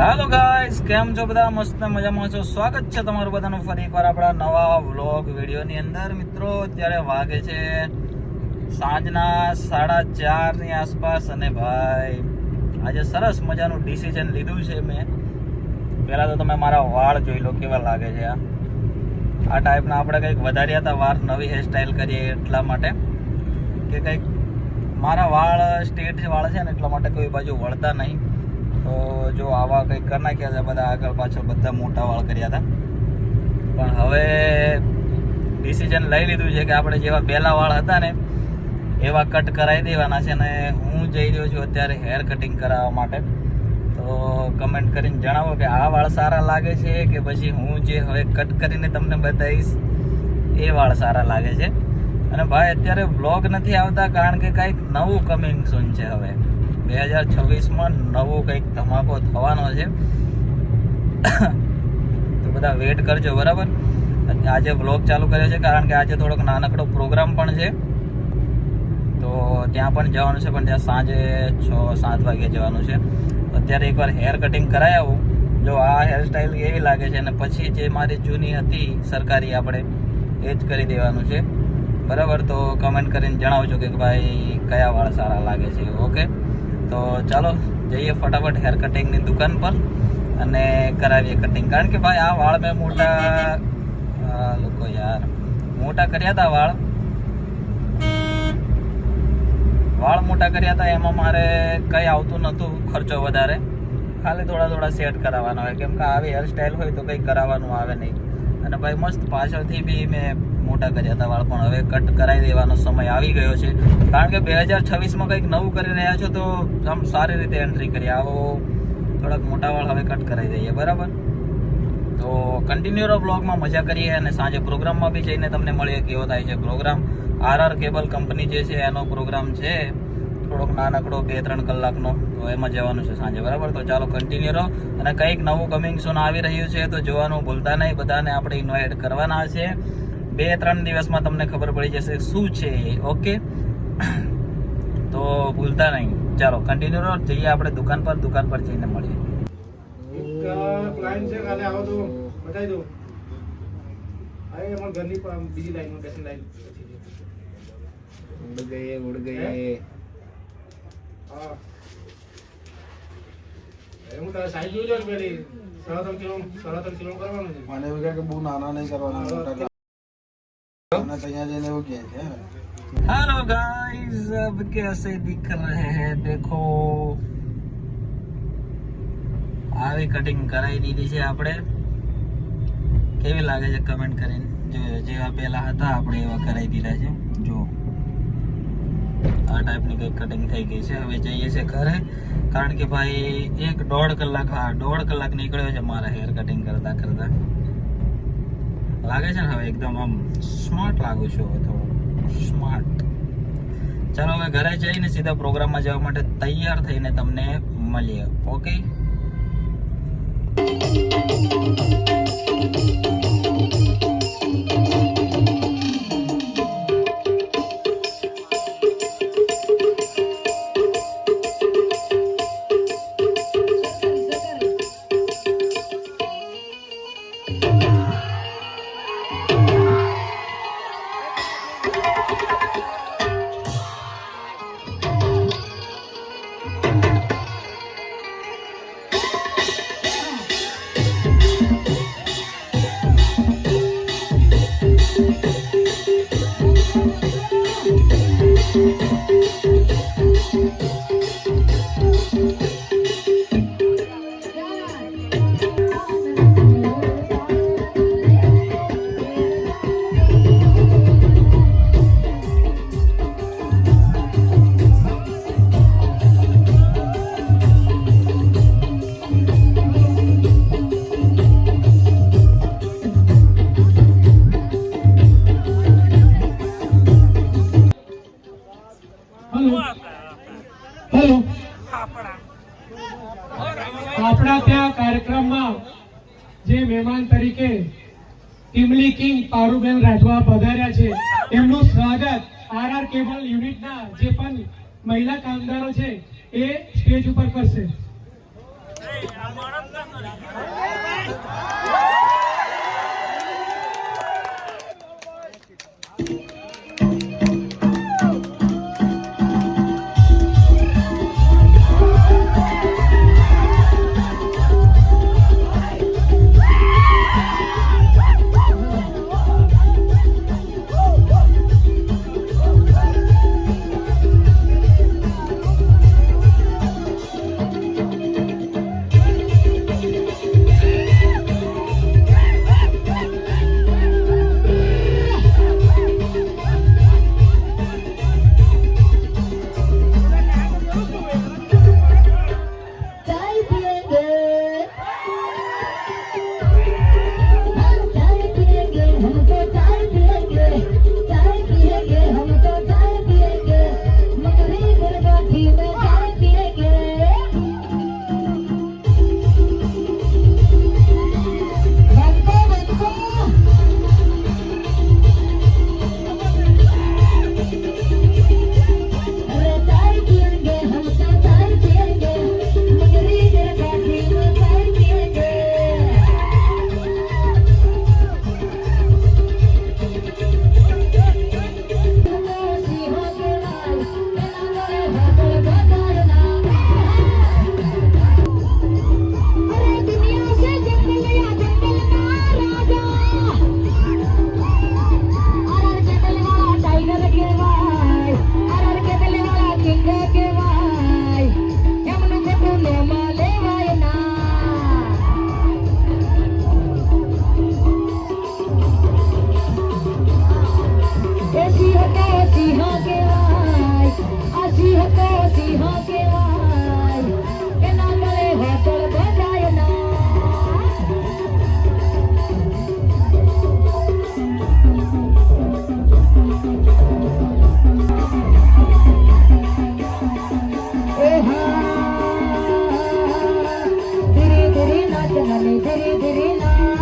Hello guys, કેમ છો બધા? મસ્ત મજામાં છો? સ્વાગત છે તમારું બધાનું ફરી એકવાર આપણા નવા વ્લોગ વિડીયોની અંદર. મિત્રો, અત્યારે વાગે છે સાંજના 4:30 ની આસપાસ અને ભાઈ આજે સરસ મજાનું ડિસિઝન લીધું છે મેં. પહેલાં તો તમે મારા વાળ જોઈ લો કેવા લાગે છે. આ ટાઈપના આપણે કંઈક વધાર્યા હતા વાર, નવી હેરસ્ટાઈલ કરીએ એટલા માટે કે કંઈક મારા વાળ સ્ટ્રેટ વાળ છે ને એટલા માટે કોઈ બાજુ વળતા નહીં. તો જો આવા કંઈક કરી નાખ્યા છે બધા, આગળ પાછળ બધા મોટા વાળ કર્યા હતા. પણ હવે ડિસિઝન લઈ લીધું છે કે આપણે જેવા પહેલા વાળ હતા ને એવા કટ કરાવી દેવાના છે. ને હું જઈ રહ્યો છું અત્યારે હેર કટિંગ કરાવવા માટે. તો કમેન્ટ કરીને જણાવો કે આ વાળ સારા લાગે છે કે પછી હું જે હવે કટ કરીને તમને બતાવીશ એ વાળ સારા લાગે છે. અને ભાઈ અત્યારે વ્લોગ નથી આવતા કારણ કે કંઈક નવું કમિંગ સૂન છે. હવે 2026માં નવું કંઈક ધમાકો થવાનો છે. તો બધા વેટ કરજો, બરાબર. આજે વ્લોગ ચાલુ કર્યો છે કારણ કે આજે થોડોક નાનકડો પ્રોગ્રામ પણ છે. તો ત્યાં પણ જવાનું છે, પણ ત્યાં સાંજે 6-7 વાગે જવાનું છે. અત્યારે એકવાર હેર કટિંગ કરાવી આવું. જો આ હેરસ્ટાઈલ એવી લાગે છે અને પછી જે મારી જૂની હતી સરકારી આપણે એ જ કરી દેવાનું છે, બરાબર. તો કમેન્ટ કરીને જણાવજો કે ભાઈ કયા વાળ સારા લાગે છે. ઓકે, તો ચાલો જઈએ ફટાફટ હેર કટિંગની દુકાન પર અને કરાવીએ કટિંગ. કારણ કે ભાઈ આ વાળ મેં મોટા કર્યા હતા વાળ મોટા કર્યા હતા. એમાં મારે કંઈ આવતું નહોતું ખર્ચો વધારે, ખાલી થોડા સેટ કરાવવાના હોય. કેમ કે આવી હેરસ્ટાઈલ હોય તો કંઈ કરાવવાનું આવે નહીં. અને ભાઈ મસ્ત પાછળથી બી મેં મોટા કર્યા હતા વાળ, પણ હવે કટ કરાવી દેવાનો સમય આવી ગયો છે. કારણ કે 2026માં કંઈક નવું કરી રહ્યા છો તો આમ સારી રીતે એન્ટ્રી કરી આવો. થોડાક મોટા વાળ હવે કટ કરાવી દઈએ, બરાબર. તો કન્ટિન્યુ રહો બ્લોગમાં, મજા કરીએ. અને સાંજે પ્રોગ્રામમાં બી જઈને તમને મળીએ કેવો થાય છે પ્રોગ્રામ. RR કેબલ કંપની જે છે એનો પ્રોગ્રામ છે, થોડોક નાનકડો 2-3 કલાકનો. તો એમાં જવાનું છે સાંજે, બરાબર. તો ચાલો કન્ટિન્યુ રહો. અને કંઈક નવું કમિંગ સૂન આવી રહ્યું છે તો જોવાનું ભૂલતા નહીં. બધાને આપણે ઇન્વાઇટ કરવાના છે. 2-3 દિવસમાં તમને ખબર પડી જશે શું છે. ઓકે, તો ભૂલતા નહીં. ચાલો કન્ટિન્યુ રહો, જઈએ આપણે દુકાન પર જઈને મળીએ. ક્લાયન્ટ છે, કાલે આવો તો બતાવી દો. અરે અમાર ઘરની બીજી લાઈનમાં બેસી લાઈન ઉડ ગયે. હા, હું તારે સાઈઝ જોઈ લો ને પેલી 3.5 કિલો કરવાનું છે. મને એવું કે બહુ નાના નહીં કરવાના, મોટા અને ત્યાં જઈને એવું કહે છે. हेलो गाइस, अब कैसे दिख रहे हैं देखो. આવી કટિંગ કરાવી દીધી છે આપણે. કેવી લાગે છે કમેન્ટ કરીને જોયો. જેવા પહેલા હતા આપણે એવા કરાવી દીધા છે. જો આ ટાઈપની કંઈક કટિંગ થઈ ગઈ છે. હવે જઈએ છે ઘરે, કારણ કે ભાઈ 1.5 કલાક નીકળ્યો છે મારા હેર કટિંગ કરતા. લાગે છે ને હવે એકદમ આમ સ્માર્ટ લાગુ છું, થોડું સ્માર્ટ. ચાલો હવે ઘરે જઈને સીધા પ્રોગ્રામમાં જવા માટે તૈયાર થઈને તમને મળીએ. ઓકે, આપણા ત્યાં કાર્યક્રમમાં જે મહેમાન તરીકે ટીમલી કિંગ પારુબેન રાઠવા પધાર્યા છે, તેમનું સ્વાગત RR કેબલ યુનિટના જે પણ મહિલા કામદારો છે એ સ્ટેજ ઉપર કરશે. ધીરે ધીરે નાચ નાની ધીરે ધીરે નાચ